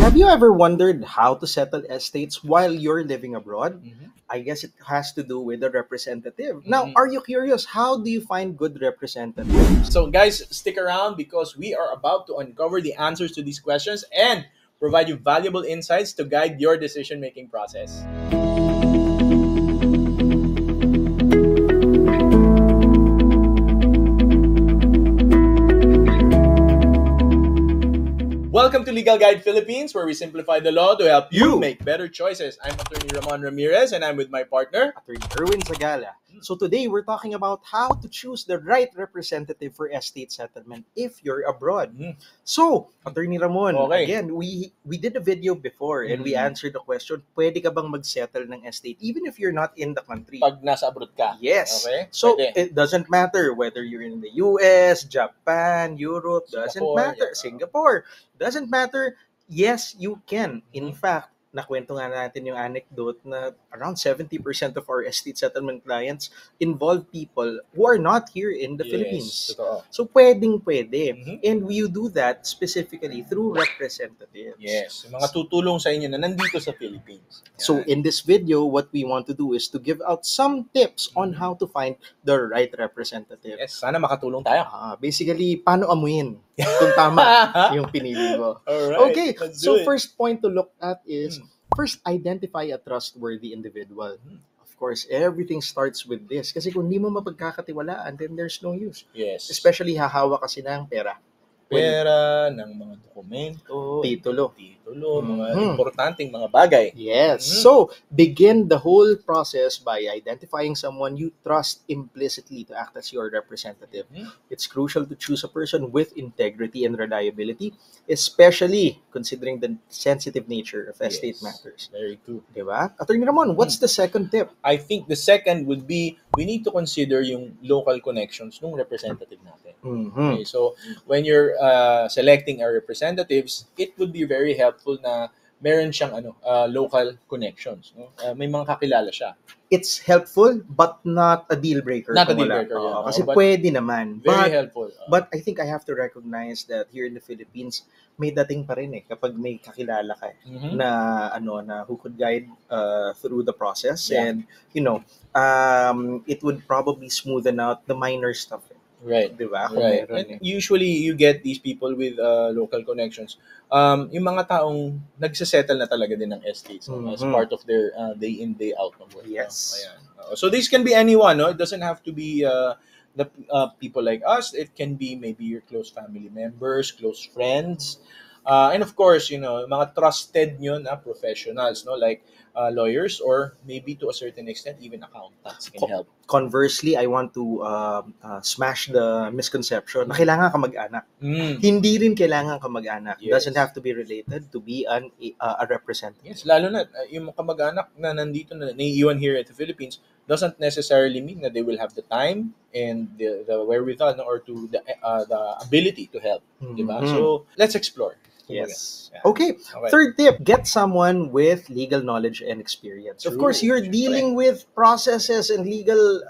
Have you ever wondered how to settle estates while you're living abroad? I guess it has to do with a representative. Now, are you curious? How do you find good representatives? So, guys, stick around because we are about to uncover the answers to these questions and provide you valuable insights to guide your decision-making process. Welcome to Legal Guide Philippines, where we simplify the law to help you make better choices. I'm Attorney Ramon Ramirez, and I'm with my partner, Attorney Erwin Zagala. So today we're talking about how to choose the right representative for estate settlement if you're abroad. So, Attorney Ramon, again, we did a video before and we answered the question, pwede ka bang mag-settle ng estate even if you're not in the country? Pag nasa abroad ka. Yes. Okay? So, Pwede. it doesn't matter whether you're in the US, Japan, Europe, doesn't matter. Singapore, doesn't matter. Yes, you can. In fact, nakwento nga natin yung anecdote na around 70% of our estate settlement clients involve people who are not here in the Philippines. Totoo. So, pwede. And we do that specifically through representatives. Yes, yung mga tutulong sa inyo na nandito sa Philippines. So, in this video, what we want to do is to give out some tips on how to find the right representative. Yes, sana makatulong tayo. Basically, paano amuin kung tama yung pinili mo. Alright, Okay, let's so do it. first point to look at is first identify a trustworthy individual. Of course, everything starts with this. Kasi kung hindi mo mapagkakatiwalaan, then there's no use. Yes. Especially hahawak kasi ng pera. Pera, ng mga dokumento, Titulo. mga importanteng mga bagay. Yes. So, begin the whole process by identifying someone you trust implicitly to act as your representative. It's crucial to choose a person with integrity and reliability, especially considering the sensitive nature of estate matters. Very good. Diba? Attorney Ramon, what's the second tip? I think the second would be we need to consider yung local connections ng representative natin. Okay, so, when you're selecting our representatives, it would be very helpful na meron siyang local connections. No? May mga kakilala siya. It's helpful but not a deal breaker. Not a kung deal wala. breaker, yeah. Kasi But pwede naman. Very helpful. But I think I have to recognize that here in the Philippines, may dating pa rin kapag may kakilala ka na who could guide through the process, and it would probably smoothen out the minor stuff. Right. Diba? Right. And usually you get these people with local connections. Yung mga taong nagsasettle na talaga din ng estates as part of their day in, day out ng work. Yes. Ayan. So this can be anyone, no? It doesn't have to be the people like us. It can be maybe your close family members, close friends. And of course, mga trusted nyo na professionals, no? Like lawyers, or maybe to a certain extent, even accountants can help. Conversely, I want to smash the misconception na kailangan ka mag-anak. Hindi rin kailangan ka mag-anak. Yes. Doesn't have to be related to be a representative. Yes, lalo na yung mga kamag-anak na nandito na naiiwan here at the Philippines doesn't necessarily mean that they will have the time and the wherewithal or to the ability to help. Diba? So, let's explore. Yes. Okay. Third tip, get someone with legal knowledge and experience. Of course, you're dealing with processes and legal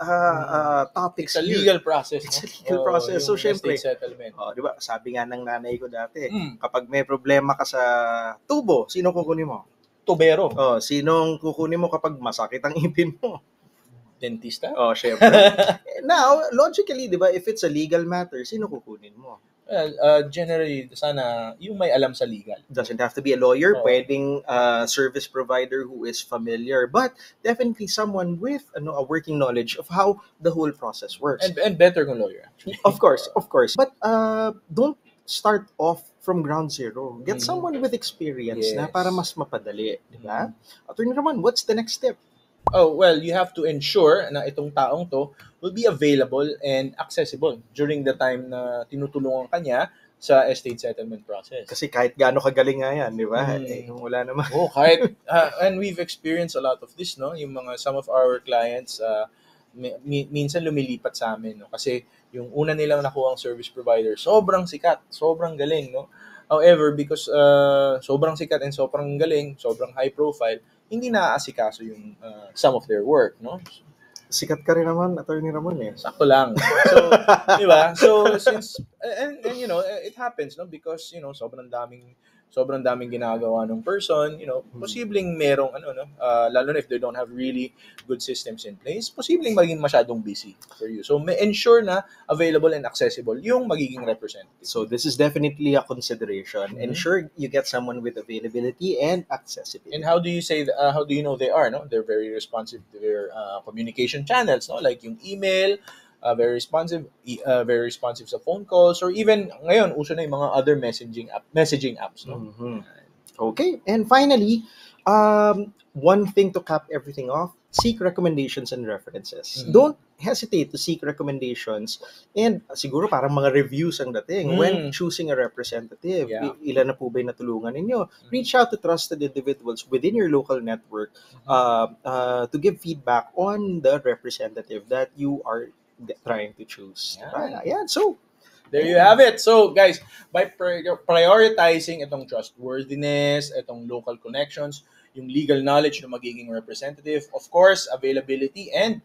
topics. It's a legal process. It's a legal process. So, syempre, settlement. diba, sabi nga ng nanay ko dati, kapag may problema ka sa tubo, sino kukunin mo? Tubero. Sinong kukunin mo kapag masakit ang ipin mo? Dentista? Syempre. Now, logically, diba, if it's a legal matter, sino kukunin mo? Well, generally, sana yung may alam sa legal. Doesn't have to be a lawyer, pwedeng service provider who is familiar, but definitely someone with a working knowledge of how the whole process works. And better kung lawyer, actually. Of course. But don't start off from ground zero. Get someone with experience na para mas mapadali, di ba? Attorney Ramon, what's the next step? Oh, well, you have to ensure na itong taong to will be available and accessible during the time na tinutulungan ka niya sa estate settlement process. Kasi kahit gaano kagaling nga yan, di ba? Wala naman. Kahit, and we've experienced a lot of this, no? Yung some of our clients, minsan lumilipat sa amin, no? Kasi yung una nilang nakuha ang service provider, sobrang sikat, sobrang galing, no? However, because sobrang sikat and sobrang galing, sobrang high profile, hindi na-aasikaso yung some of their work, no? Sikat ka rin naman, Attorney Ramon eh. Sakto lang. So, di ba? So, since, and it happens, no? Because, sobrang daming sobrang daming ginagawa ng person, posibleng merong lalo na if they don't have really good systems in place, posibleng maging masyadong busy for you. So may ensure na available and accessible yung magiging representative. So this is definitely a consideration. Mhm. Ensure you get someone with availability and accessibility. And how do you say how do you know they are, no? They're very responsive to their communication channels, no? Like yung email, very responsive sa phone calls, or even ngayon uso na yung mga other messaging apps, no? Mhm. Okay, and finally, one thing to cap everything off: seek recommendations and references. Mhm. Don't hesitate to seek recommendations and siguro parang mga reviews ang dating when choosing a representative. Yeah. Ilan na po ba yung natulungan ninyo? Reach out to trusted individuals within your local network to give feedback on the representative that you are trying to choose. Yeah. Ayan, so There you have it. So, guys, by prioritizing itong trustworthiness, itong local connections, yung legal knowledge ng magiging representative, of course, availability, and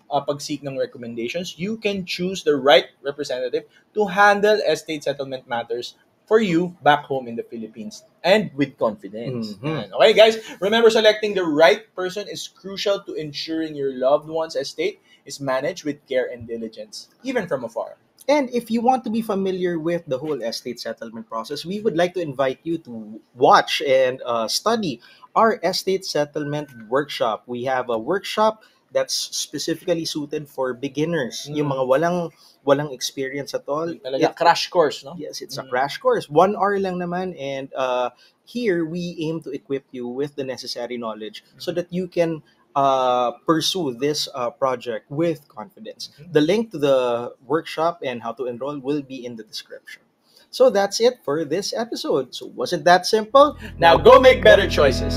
pag-seek ng recommendations, you can choose the right representative to handle estate settlement matters for you back home in the Philippines and with confidence. Mhm. Okay, guys, remember selecting the right person is crucial to ensuring your loved one's estate is managed with care and diligence, even from afar. And if you want to be familiar with the whole estate settlement process, we would like to invite you to watch and study our estate settlement workshop. We have a workshop that's specifically suited for beginners, yung mga walang experience at all. Talaga crash course, no? Yes, it's a crash course. 1 hour lang naman, and here we aim to equip you with the necessary knowledge so that you can pursue this project with confidence. The link to the workshop and how to enroll will be in the description. So that's it for this episode. So wasn't that simple? Now go make better choices.